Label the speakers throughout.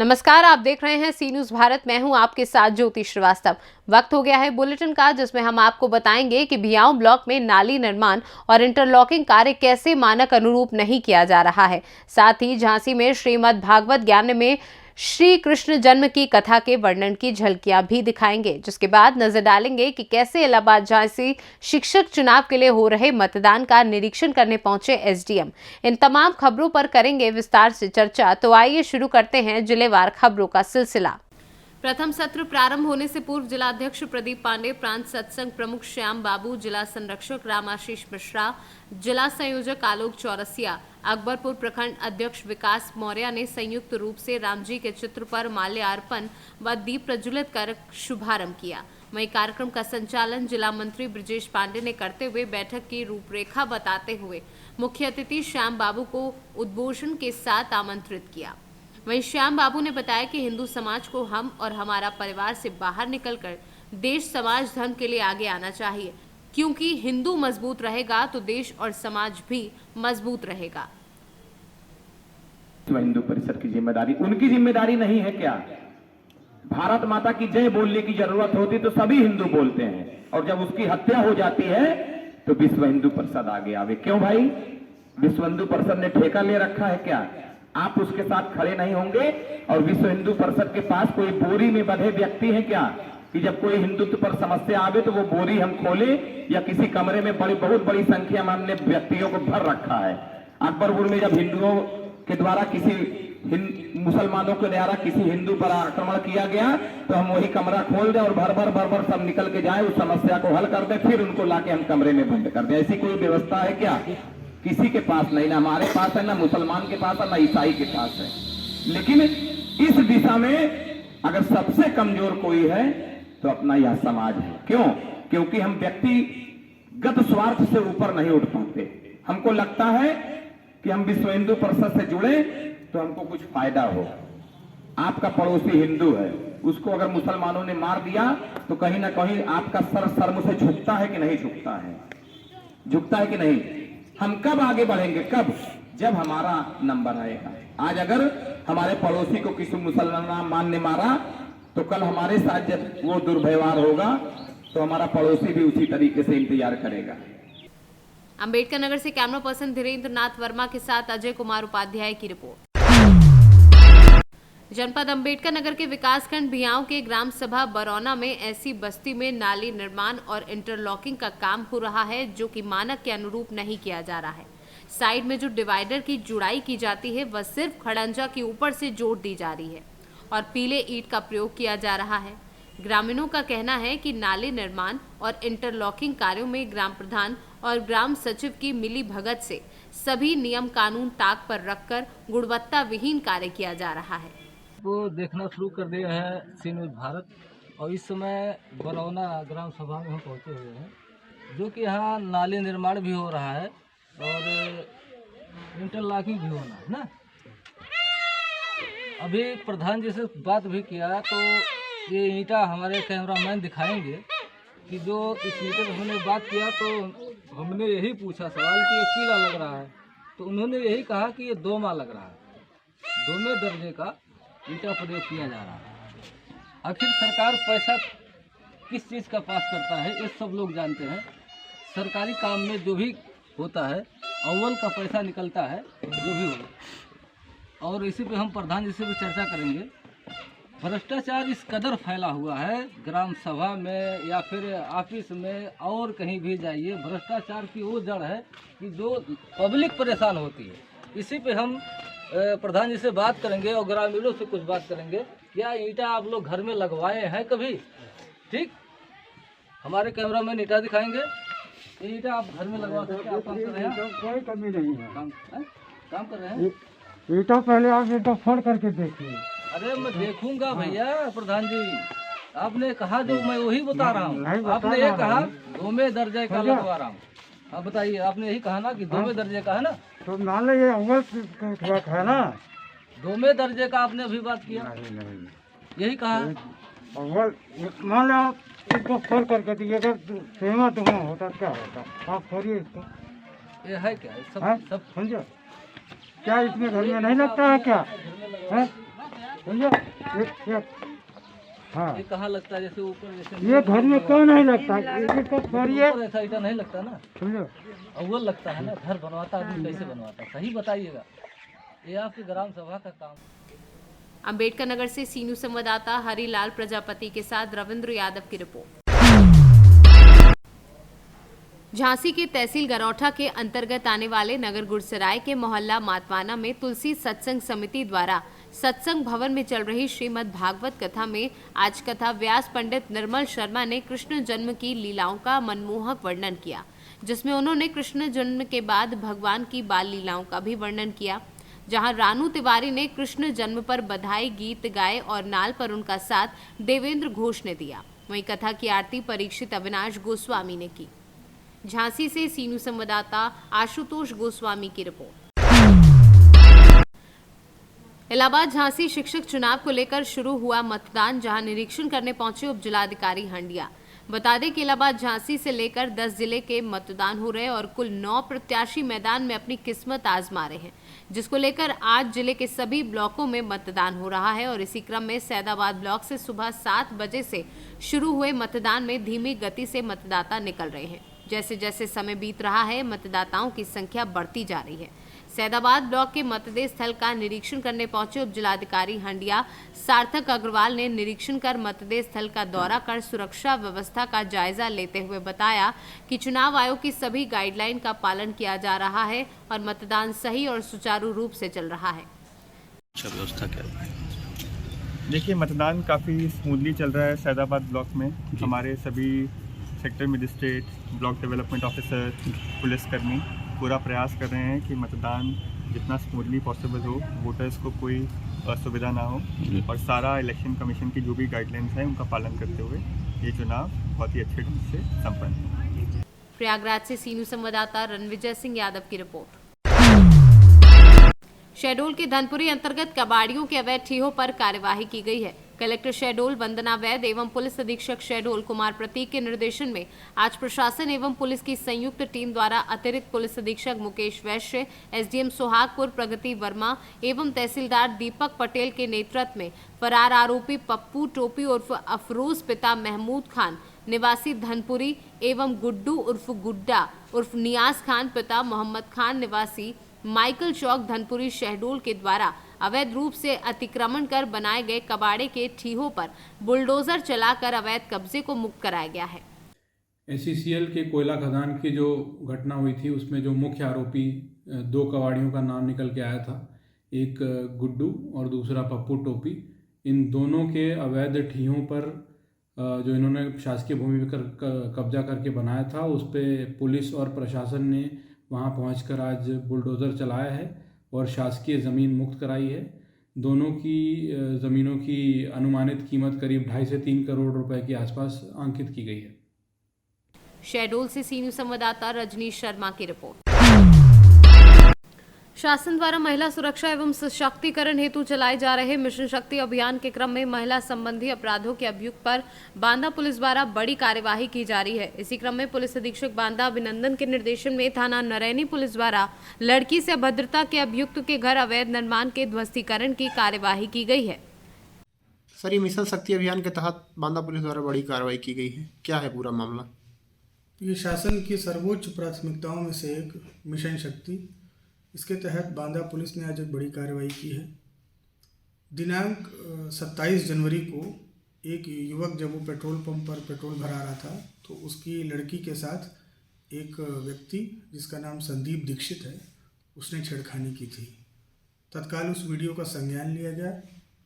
Speaker 1: नमस्कार, आप देख रहे हैं सी न्यूज भारत। मैं हूं आपके साथ ज्योति श्रीवास्तव। वक्त हो गया है बुलेटिन का, जिसमें हम आपको बताएंगे कि भियाऊं ब्लॉक में नाली निर्माण और इंटरलॉकिंग कार्य कैसे मानक अनुरूप नहीं किया जा रहा है। साथ ही झांसी में श्रीमद् भागवत ज्ञान में श्री कृष्ण जन्म की कथा के वर्णन की झलकियां भी दिखाएंगे, जिसके बाद नजर डालेंगे कि कैसे इलाहाबाद झांसी शिक्षक चुनाव के लिए हो रहे मतदान का निरीक्षण करने पहुंचे एसडीएम। इन तमाम खबरों पर करेंगे विस्तार से चर्चा। तो आइए शुरू करते हैं जिलेवार खबरों का सिलसिला। प्रथम सत्र प्रारंभ होने से पूर्व जिलाध्यक्ष प्रदीप पांडे, प्रांत सत्संग प्रमुख श्याम बाबू, जिला संरक्षक राम आशीष मिश्रा, जिला संयोजक आलोक चौरसिया, अकबरपुर प्रखंड अध्यक्ष विकास मौर्य ने संयुक्त रूप से राम जी के चित्र पर माल्यार्पण व दीप प्रज्वलित कर शुभारंभ किया। वहीं कार्यक्रम का संचालन जिला मंत्री ब्रजेश पांडे ने करते हुए बैठक की रूपरेखा बताते हुए मुख्य अतिथि श्याम बाबू को उद्बोधन के साथ आमंत्रित किया। वहीं श्याम बाबू ने बताया कि हिंदू समाज को हम और हमारा परिवार से बाहर निकलकर देश समाज धर्म के लिए आगे आना चाहिए, क्योंकि हिंदू मजबूत रहेगा तो देश और समाज भी मजबूत रहेगा।
Speaker 2: हिंदू परिषद की जिम्मेदारी उनकी जिम्मेदारी नहीं है क्या? भारत माता की जय बोलने की जरूरत होती तो सभी हिंदू बोलते हैं, और जब उसकी हत्या हो जाती है तो विश्व हिंदू परिषद आगे आवे। क्यों भाई? विश्व हिंदू परिषद ने ठेका ले रखा है क्या? आप उसके साथ खड़े नहीं होंगे? और विश्व हिंदू परिषद के पास कोई बोरी में बंधे व्यक्ति है क्या कि जब कोई हिंदुत्व पर समस्या आवे तो वो बोरी हम खोले? या किसी कमरे में बहुत बड़ी संख्या में हमने व्यक्तियों को भर रखा है। अकबरपुर में जब हिंदुओं के द्वारा मुसलमानों के द्वारा किसी हिंदू पर आक्रमण किया गया तो हम वही कमरा खोल दें और भर भर सब निकल के जाए, उस समस्या को हल कर दें, फिर उनको लाके हम कमरे में बंद कर दें। ऐसी कोई व्यवस्था है क्या? किसी के पास नहीं, ना हमारे पास है, ना मुसलमान के पास है, ना ईसाई के पास है। लेकिन इस दिशा में अगर सबसे कमजोर कोई है तो अपना यह समाज है। क्यों? क्योंकि हम व्यक्तिगत स्वार्थ से ऊपर नहीं उठ पाते। हमको लगता है कि हम विश्व हिंदू परिषद से जुड़े तो हमको कुछ फायदा हो। आपका पड़ोसी हिंदू है, उसको अगर मुसलमानों ने मार दिया तो कहीं ना कहीं आपका सर शर्म से झुकता है कि नहीं झुकता है? झुकता है कि नहीं? हम कब आगे बढ़ेंगे? कब? जब हमारा नंबर आएगा। आज अगर हमारे पड़ोसी को किसी मुसलमान ने मारा तो कल हमारे साथ जब वो दुर्व्यवहार होगा तो हमारा पड़ोसी भी उसी तरीके से इंतजार करेगा।
Speaker 1: अंबेडकर नगर से कैमरा पर्सन धीरेन्द्र नाथ वर्मा के साथ अजय कुमार उपाध्याय की रिपोर्ट। जनपद अंबेडकर नगर के विकासखंड भियाऊं के ग्राम सभा बरौना में ऐसी बस्ती में नाली निर्माण और इंटरलॉकिंग का काम हो रहा है, जो कि मानक के अनुरूप नहीं किया जा रहा है। साइड में जो डिवाइडर की जुड़ाई की जाती है वह सिर्फ खड़ंजा के ऊपर से जोड़ दी जा रही है और पीले ईंट का प्रयोग किया जा रहा है। ग्रामीणों का कहना है कि नाली निर्माण और इंटरलॉकिंग कार्यों में ग्राम प्रधान और ग्राम सचिव की मिली भगत से सभी नियम कानून ताक पर रखकर गुणवत्ता विहीन कार्य किया जा रहा है।
Speaker 3: वो देखना शुरू कर दिया है सी न्यूज भारत, और इस समय बरौना ग्राम सभा में हम पहुंचे हुए हैं, जो कि यहाँ नाली निर्माण भी हो रहा है और इंटरलॉकिंग भी होना है ना। अभी प्रधान जी से बात भी किया तो ये ईंटा हमारे कैमरामैन दिखाएंगे कि जो इस ईंटे पर हमने बात किया तो हमने यही पूछा सवाल कि ये पीला लग रहा है, तो उन्होंने यही कहा कि ये दोमा लग रहा है। दोमे दर्जे का ईंटा प्रयोग किया जा रहा है। आखिर सरकार पैसा किस चीज़ का पास करता है ये सब लोग जानते हैं। सरकारी काम में जो भी होता है अव्वल का पैसा निकलता है, जो भी हो। और इसी पे हम प्रधान जी से भी चर्चा करेंगे। भ्रष्टाचार इस कदर फैला हुआ है, ग्राम सभा में या फिर ऑफिस में और कहीं भी जाइए, भ्रष्टाचार की वो जड़ है कि जो पब्लिक परेशान होती है। इसी पे हम प्रधान जी से बात करेंगे और ग्रामीणों से कुछ बात करेंगे। क्या ईंटा आप लोग घर में लगवाए हैं कभी? ठीक, हमारे कैमरामैन ईंटा दिखाएंगे। ईंटा आप घर में लगवा सकते हैं, आप काम कर रहे हैं?
Speaker 4: कोई कमी नहीं है।
Speaker 3: काम कर रहे हैं।
Speaker 4: ईंटा पहले आप ईंटा फोड़ करके देखिए।
Speaker 3: अरे मैं देखूंगा भैया। प्रधान जी आपने कहा जो मैं वही बता रहा हूँ। आपने ये कहा दोमे दर्जे का लगवा रहा हूँ। आप बताइए, आपने यही कहा ना कि दोमे दर्जे का है ना,
Speaker 4: तो मान लो ये अव्वल है ना।
Speaker 3: दोमे दर्जे का आपने अभी बात किया।
Speaker 4: नहीं,
Speaker 3: यही कहा
Speaker 4: अव्वल। मान लो आप इसको फोड़ करके दिएगा, सेवा धुआं होता क्या होता? आप फोड़िए इसको।
Speaker 3: ये है क्या? सब
Speaker 4: सब समझो क्या इसमें घर में नहीं लगता है क्या? है समझो। हाँ,
Speaker 3: ये कहाँ लगता है? जैसे ऊपर जैसे
Speaker 4: ये घर में क्यों नहीं लगता? ये तो करिए,
Speaker 3: ऊपर ऐसा ईटा नहीं लगता ना,
Speaker 4: समझो।
Speaker 3: अव्वल लगता है ना। घर बनवाता आदमी कैसे बनवाता? सही बताइएगा, ये आपकी ग्राम सभा का काम।
Speaker 1: अंबेडकर नगर से सीनू संवाददाता हरिलाल प्रजापति के साथ रविंद्र यादव की रिपोर्ट। झांसी के तहसील गरौठा के अंतर्गत आने वाले नगर गुरसराय के मोहल्ला मातवाना में तुलसी सत्संग समिति द्वारा सत्संग भवन में चल रही श्रीमद् भागवत कथा में आज कथा व्यास पंडित निर्मल शर्मा ने कृष्ण जन्म की लीलाओं का मनमोहक वर्णन किया, जिसमें उन्होंने कृष्ण जन्म के बाद भगवान की बाल लीलाओं का भी वर्णन किया। जहां रानू तिवारी ने कृष्ण जन्म पर बधाई गीत गाए और नाल पर उनका साथ देवेंद्र घोष ने दिया। वहीं कथा की आरती परीक्षित अविनाश गोस्वामी ने की। झांसी से सीनू संवाददाता आशुतोष गोस्वामी की रिपोर्ट। इलाहाबाद झांसी शिक्षक चुनाव को लेकर शुरू हुआ मतदान, जहां निरीक्षण करने पहुंचे उप जिलाधिकारी हंडिया। बता दें कि इलाहाबाद झांसी से लेकर 10 जिले के मतदान हो रहे और कुल 9 प्रत्याशी मैदान में अपनी किस्मत आजमा रहे हैं, जिसको लेकर आज जिले के सभी ब्लॉकों में मतदान हो रहा है। और इसी क्रम में सैदाबाद ब्लॉक से सुबह 7 बजे से शुरू हुए मतदान में धीमी गति से मतदाता निकल रहे हैं। जैसे जैसे समय बीत रहा है, मतदाताओं की संख्या बढ़ती जा रही है। सैदाबाद ब्लॉक के मतदेय स्थल का निरीक्षण करने पहुंचे उप जिलाधिकारी हंडिया सार्थक अग्रवाल ने निरीक्षण कर मतदेय स्थल का दौरा कर सुरक्षा व्यवस्था का जायजा लेते हुए बताया कि चुनाव आयोग की सभी गाइडलाइन का पालन किया जा रहा है और मतदान सही और सुचारू रूप से चल रहा है।
Speaker 5: अच्छा, व्यवस्था क्या है?
Speaker 6: देखिए, मतदान काफ़ी स्मूथली चल रहा है सैदाबाद ब्लॉक में। हमारे सभी sector magistrate, block development officer, पुलिसकर्मी पूरा प्रयास कर रहे हैं कि मतदान जितना स्मूथली पॉसिबल हो, वोटर्स को कोई असुविधा ना हो और सारा इलेक्शन कमीशन की जो भी गाइडलाइंस हैं उनका पालन करते हुए ये चुनाव बहुत ही अच्छे ढंग से संपन्न हो।
Speaker 1: प्रयागराज से सीनू संवाददाता रणविजय सिंह यादव की रिपोर्ट। शहडोल के धनपुरी अंतर्गत कबाड़ियों के अवैध ठीहों पर कार्यवाही की गई है। कलेक्टर शहडोल वंदना वैद एवं पुलिस अधीक्षक शहडोल कुमार प्रतीक के निर्देशन में आज प्रशासन एवं पुलिस की संयुक्त टीम द्वारा अतिरिक्त पुलिस अधीक्षक मुकेश वैश्य, एसडीएम सोहागपुर प्रगति वर्मा एवं तहसीलदार दीपक पटेल के नेतृत्व में फरार आरोपी पप्पू टोपी उर्फ अफरोज पिता महमूद खान निवासी धनपुरी एवं गुड्डू उर्फ गुड्डा उर्फ नियाज खान पिता मोहम्मद खान निवासी माइकल चौक धनपुरी शहडोल के द्वारा अवैध रूप से अतिक्रमण कर बनाए गए कबाड़े के ठीहों पर बुलडोजर चलाकर अवैध कब्जे को मुक्त कराया गया है।
Speaker 7: SCCL के कोयला खदान की जो घटना हुई थी उसमें जो मुख्य आरोपी 2 कबाड़ियों का नाम निकल के आया था, एक गुड्डू और दूसरा पप्पू टोपी। इन दोनों के अवैध ठीहों पर जो इन्होंने शासकीय भूमि पर कब्जा करके बनाया था, उस पर पुलिस और प्रशासन ने वहां पहुंचकर आज बुलडोज़र चलाया है और शासकीय ज़मीन मुक्त कराई है। दोनों की ज़मीनों की अनुमानित कीमत करीब 2.5 से 3 करोड़ रुपए के आसपास अंकित की गई है।
Speaker 1: शहडोल से सीनियर संवाददाता रजनीश शर्मा की रिपोर्ट। शासन द्वारा महिला सुरक्षा एवं सशक्तिकरण हेतु चलाए जा रहे मिशन शक्ति अभियान के क्रम में महिला संबंधी अपराधों के अभियुक्त पर बांदा पुलिस द्वारा बड़ी कार्यवाही की जा रही है। इसी क्रम में पुलिस अधीक्षक बांदा अभिनंदन के निर्देशन में थाना नरैनी पुलिस द्वारा लड़की से अभद्रता के अभियुक्त के घर अवैध निर्माण के ध्वस्तीकरण की कार्यवाही की गई है।
Speaker 8: सर, ये मिशन शक्ति अभियान के तहत बांदा पुलिस द्वारा बड़ी कार्रवाई की गई है, क्या है पूरा मामला?
Speaker 9: ये शासन की सर्वोच्च प्राथमिकताओं में से एक मिशन शक्ति, इसके तहत बांदा पुलिस ने आज एक बड़ी कार्रवाई की है। दिनांक 27 जनवरी को एक युवक जब वो पेट्रोल पंप पर पेट्रोल भरा रहा था तो उसकी लड़की के साथ एक व्यक्ति जिसका नाम संदीप दीक्षित है, उसने छेड़खानी की थी। तत्काल उस वीडियो का संज्ञान लिया गया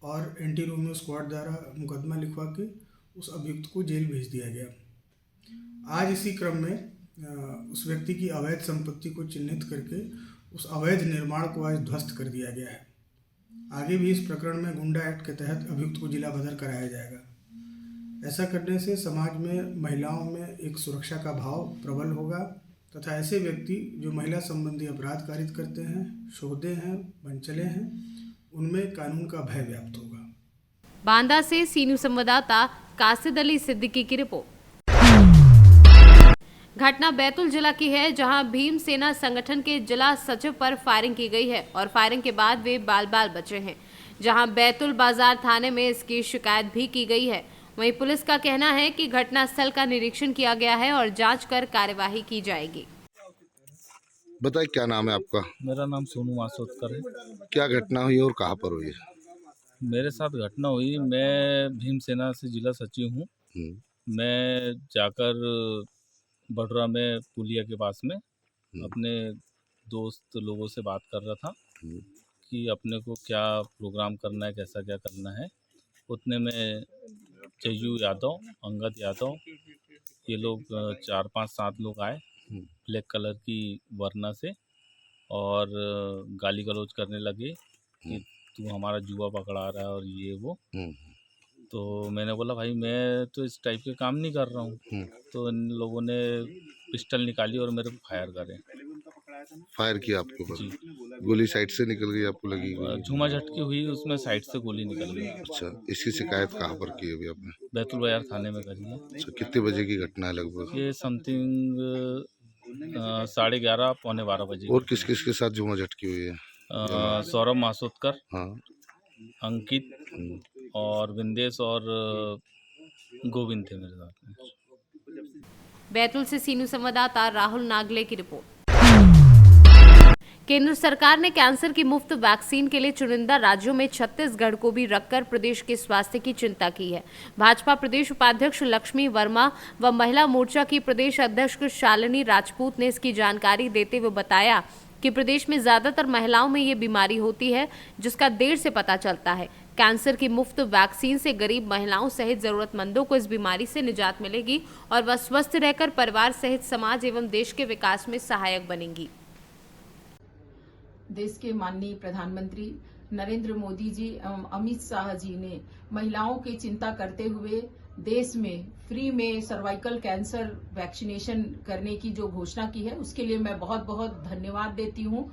Speaker 9: और एंटी रोमियो स्क्वाड द्वारा मुकदमा लिखवा के उस अभियुक्त को जेल भेज दिया गया। आज इसी क्रम में उस व्यक्ति की अवैध संपत्ति को चिन्हित करके उस अवैध निर्माण को आज ध्वस्त कर दिया गया है। आगे भी इस प्रकरण में गुंडा एक्ट के तहत अभियुक्त को जिला बदर कराया जाएगा। ऐसा करने से समाज में महिलाओं में एक सुरक्षा का भाव प्रबल होगा तथा ऐसे व्यक्ति जो महिला संबंधी अपराध कारित करते हैं, शोधे हैं, बनचले हैं, उनमें कानून का भय व्याप्त होगा।
Speaker 1: बांदा से सीनियर संवाददाता कासिद अली सिद्दीकी की रिपोर्ट। घटना बैतूल जिला की है, जहां भीम सेना संगठन के जिला सचिव पर फायरिंग की गई है और फायरिंग के बाद वे बाल बाल बचे हैं। जहां बैतुल बाजार थाने में इसकी शिकायत भी की गई है। वहीं पुलिस का कहना है कि घटनास्थल का निरीक्षण किया गया है और जांच कर कार्यवाही की जाएगी।
Speaker 10: बताइए, क्या नाम है आपका?
Speaker 3: मेरा नाम सोनू मासोदकर है।
Speaker 10: क्या घटना हुई और कहाँ पर हुई?
Speaker 3: मेरे साथ घटना हुई, मैं भीमसेना से जिला सचिव हूँ। मैं जाकर बडरा में पुलिया के पास में अपने दोस्त लोगों से बात कर रहा था कि अपने को क्या प्रोग्राम करना है, कैसा क्या करना है। उतने में जयू यादव, अंगद यादव, ये लोग 4, 5, 7 लोग आए ब्लैक कलर की वरना से और गाली गलौज करने लगे कि तू हमारा जुआ पकड़ा रहा है और ये वो। तो मैंने बोला भाई मैं तो इस टाइप के काम नहीं कर रहा हूँ। तो इन लोगों ने पिस्टल निकाली और मेरे को फायर करे।
Speaker 10: फायर किया आपके ऊपर?
Speaker 3: जी।
Speaker 10: गोली साइड से निकल गई, आपको लगी?
Speaker 3: झूमा झटकी हुई, उसमें साइड से गोली निकल गई।
Speaker 10: अच्छा, इसकी शिकायत कहाँ पर की अभी आपने?
Speaker 3: बैतुल बाजार थाने में करी है।
Speaker 10: अच्छा, कितने बजे की घटना है लगभग?
Speaker 3: ये समथिंग 11:30 पौने 12 बजे।
Speaker 10: और किस किस के साथ झूमा झटकी हुई है?
Speaker 3: सौरभ मासोदकर,
Speaker 10: हाँ,
Speaker 3: अंकित और विंदेश और गोविंद थे मेरे साथ में।
Speaker 1: बैतुल से सीनू संवाददाता राहुल नागले की रिपोर्ट। केंद्र सरकार ने कैंसर की मुफ्त वैक्सीन के लिए चुनिंदा राज्यों में छत्तीसगढ़ को भी रखकर प्रदेश के स्वास्थ्य की चिंता की है। भाजपा प्रदेश उपाध्यक्ष लक्ष्मी वर्मा व महिला मोर्चा की प्रदेश अध्यक्ष शालिनी राजपूत ने इसकी जानकारी देते हुए बताया कि प्रदेश में ज्यादातर महिलाओं में ये बीमारी होती है, जिसका देर से पता चलता है। कैंसर की मुफ्त वैक्सीन से गरीब महिलाओं सहित जरूरतमंदों को इस बीमारी से निजात मिलेगी और वह स्वस्थ रहकर परिवार सहित समाज एवं देश के विकास में सहायक बनेंगी।
Speaker 11: देश के माननीय प्रधानमंत्री नरेंद्र मोदी जी एवं अमित शाह जी ने महिलाओं की चिंता करते हुए देश में फ्री में सर्वाइकल कैंसर वैक्सीनेशन करने की जो घोषणा की है, उसके लिए मैं बहुत बहुत धन्यवाद देती हूं।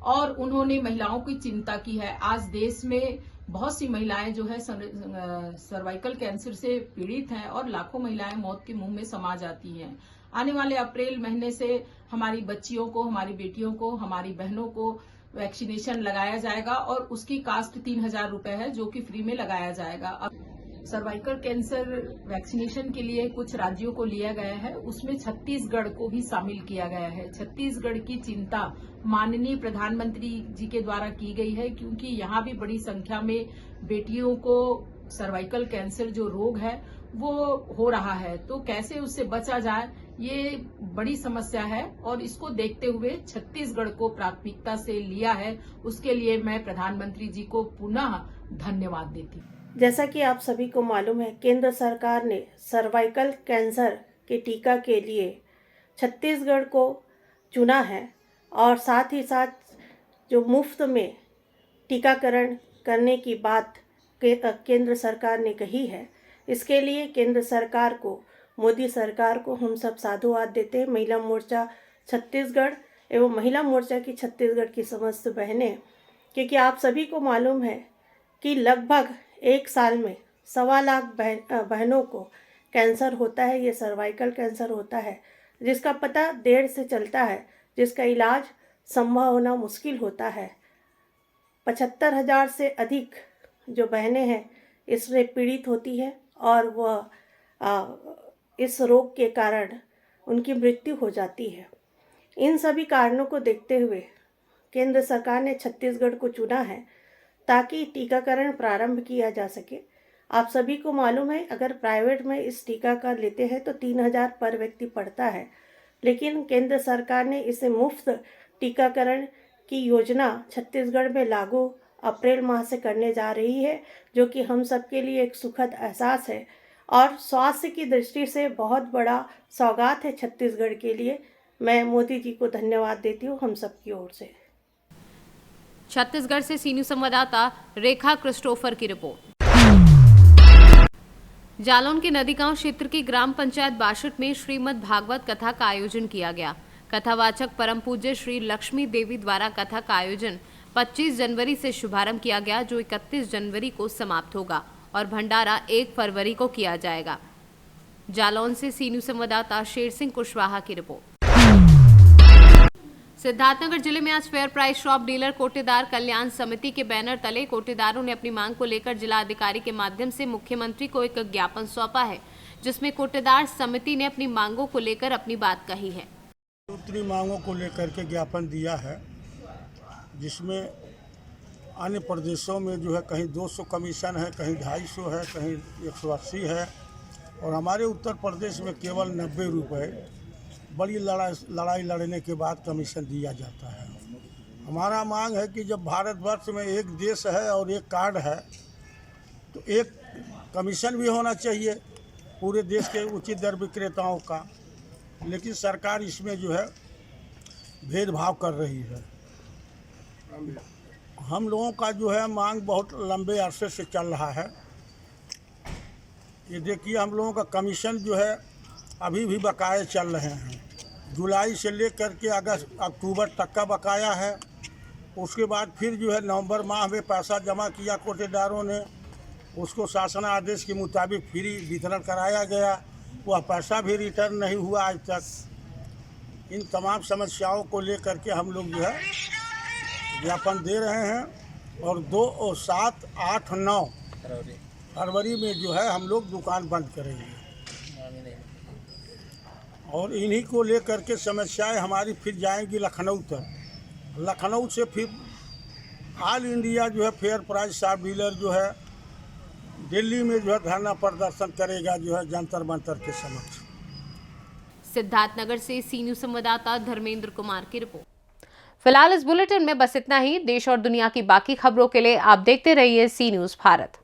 Speaker 11: और उन्होंने महिलाओं की चिंता की है। आज देश में बहुत सी महिलाएं जो है सर्वाइकल कैंसर से पीड़ित हैं और लाखों महिलाएं मौत के मुंह में समा जाती हैं। आने वाले अप्रैल महीने से हमारी बच्चियों को, हमारी बेटियों को, हमारी बहनों को वैक्सीनेशन लगाया जाएगा और उसकी कास्ट 3,000 रुपए है, जो कि फ्री में लगाया जाएगा। अब सर्वाइकल कैंसर वैक्सीनेशन के लिए कुछ राज्यों को लिया गया है, उसमें छत्तीसगढ़ को भी शामिल किया गया है। छत्तीसगढ़ की चिंता माननीय प्रधानमंत्री जी के द्वारा की गई है, क्योंकि यहाँ भी बड़ी संख्या में बेटियों को सर्वाइकल कैंसर जो रोग है वो हो रहा है। तो कैसे उससे बचा जाए, ये बड़ी समस्या है और इसको देखते हुए छत्तीसगढ़ को प्राथमिकता से लिया है। उसके लिए मैं प्रधानमंत्री जी को पुनः धन्यवाद देती हूँ।
Speaker 12: जैसा कि आप सभी को मालूम है, केंद्र सरकार ने सर्वाइकल कैंसर के टीका के लिए छत्तीसगढ़ को चुना है और साथ ही साथ जो मुफ्त में टीकाकरण करने की बात केंद्र सरकार ने कही है, इसके लिए केंद्र सरकार को, मोदी सरकार को हम सब साधुवाद देते हैं। महिला मोर्चा छत्तीसगढ़ एवं महिला मोर्चा की छत्तीसगढ़ की समस्त बहनें, क्योंकि आप सभी को मालूम है कि लगभग एक साल में 1.25 लाख बहनों को कैंसर होता है। ये सर्वाइकल कैंसर होता है, जिसका पता देर से चलता है, जिसका इलाज संभव होना मुश्किल होता है। 75,000 से अधिक जो बहनें हैं इससे पीड़ित होती है और वह इस रोग के कारण उनकी मृत्यु हो जाती है। इन सभी कारणों को देखते हुए केंद्र सरकार ने छत्तीसगढ़ को चुना है ताकि टीकाकरण प्रारंभ किया जा सके। आप सभी को मालूम है, अगर प्राइवेट में इस टीका का लेते हैं तो 3,000 पर व्यक्ति पड़ता है, लेकिन केंद्र सरकार ने इसे मुफ्त टीकाकरण की योजना छत्तीसगढ़ में लागू अप्रैल माह से करने जा रही है, जो कि हम सबके लिए एक सुखद एहसास है और स्वास्थ्य की दृष्टि से बहुत बड़ा सौगात है छत्तीसगढ़ के लिए। मैं मोदी जी को धन्यवाद देती हूँ हम सब की ओर से।
Speaker 1: छत्तीसगढ़ से सीनियर संवाददाता रेखा क्रिस्टोफर की रिपोर्ट। जालौन के नदी गांव क्षेत्र की ग्राम पंचायत बाशट में श्रीमद् भागवत कथा का आयोजन किया गया। कथावाचक परम पूज्य श्री लक्ष्मी देवी द्वारा कथा का आयोजन 25 जनवरी से शुभारंभ किया गया, जो 31 जनवरी को समाप्त होगा और भंडारा 1 फरवरी को किया जाएगा। जालौन से सीनियर संवाददाता शेर सिंह कुशवाहा की रिपोर्ट। सिद्धार्थनगर जिले में आज फेयर प्राइस शॉप डीलर कोटेदार कल्याण समिति के बैनर तले कोटेदारों ने अपनी मांग को लेकर जिला अधिकारी के माध्यम से मुख्यमंत्री को एक ज्ञापन सौंपा है, जिसमें कोटेदार समिति ने अपनी मांगों को लेकर अपनी बात कही है।
Speaker 4: उत्तरी मांगों को लेकर के ज्ञापन दिया है, जिसमें अन्य प्रदेशों में जो है कहीं 200 कमीशन है, कहीं 250 है, कहीं 180 है, और हमारे उत्तर प्रदेश में केवल 90 रुपये बड़ी लड़ाई लड़ने के बाद कमीशन दिया जाता है। हमारा मांग है कि जब भारतवर्ष में एक देश है और एक कार्ड है, तो एक कमीशन भी होना चाहिए पूरे देश के उचित दर विक्रेताओं का, लेकिन सरकार इसमें जो है भेदभाव कर रही है। हम लोगों का जो है मांग बहुत लंबे अरसे से चल रहा है। ये देखिए, हम लोगों का कमीशन जो है अभी भी बकाये चल रहे हैं। जुलाई से लेकर के अक्टूबर तक का बकाया है। उसके बाद फिर जो है नवंबर माह में पैसा जमा किया कोटेदारों ने, उसको शासन आदेश के मुताबिक फ्री वितरण कराया गया, वह पैसा भी रिटर्न नहीं हुआ आज तक। इन तमाम समस्याओं को लेकर के हम लोग जो है ज्ञापन दे रहे हैं, और 2 और 7, 8, 9 फरवरी में जो है हम लोग दुकान बंद करेंगे। और इन्हीं को लेकर के समस्याएं हमारी फिर जाएंगी लखनऊ तक। लखनऊ से फिर ऑल इंडिया जो है फेयर प्राइस शॉप डीलर जो है दिल्ली में जो है धरना प्रदर्शन करेगा, जो है जंतर मंतर के समक्ष।
Speaker 1: सिद्धार्थनगर से सी न्यूज़ संवाददाता धर्मेंद्र कुमार की रिपोर्ट। फिलहाल इस बुलेटिन में बस इतना ही। देश और दुनिया की बाकी खबरों के लिए आप देखते रहिए सी न्यूज़ भारत।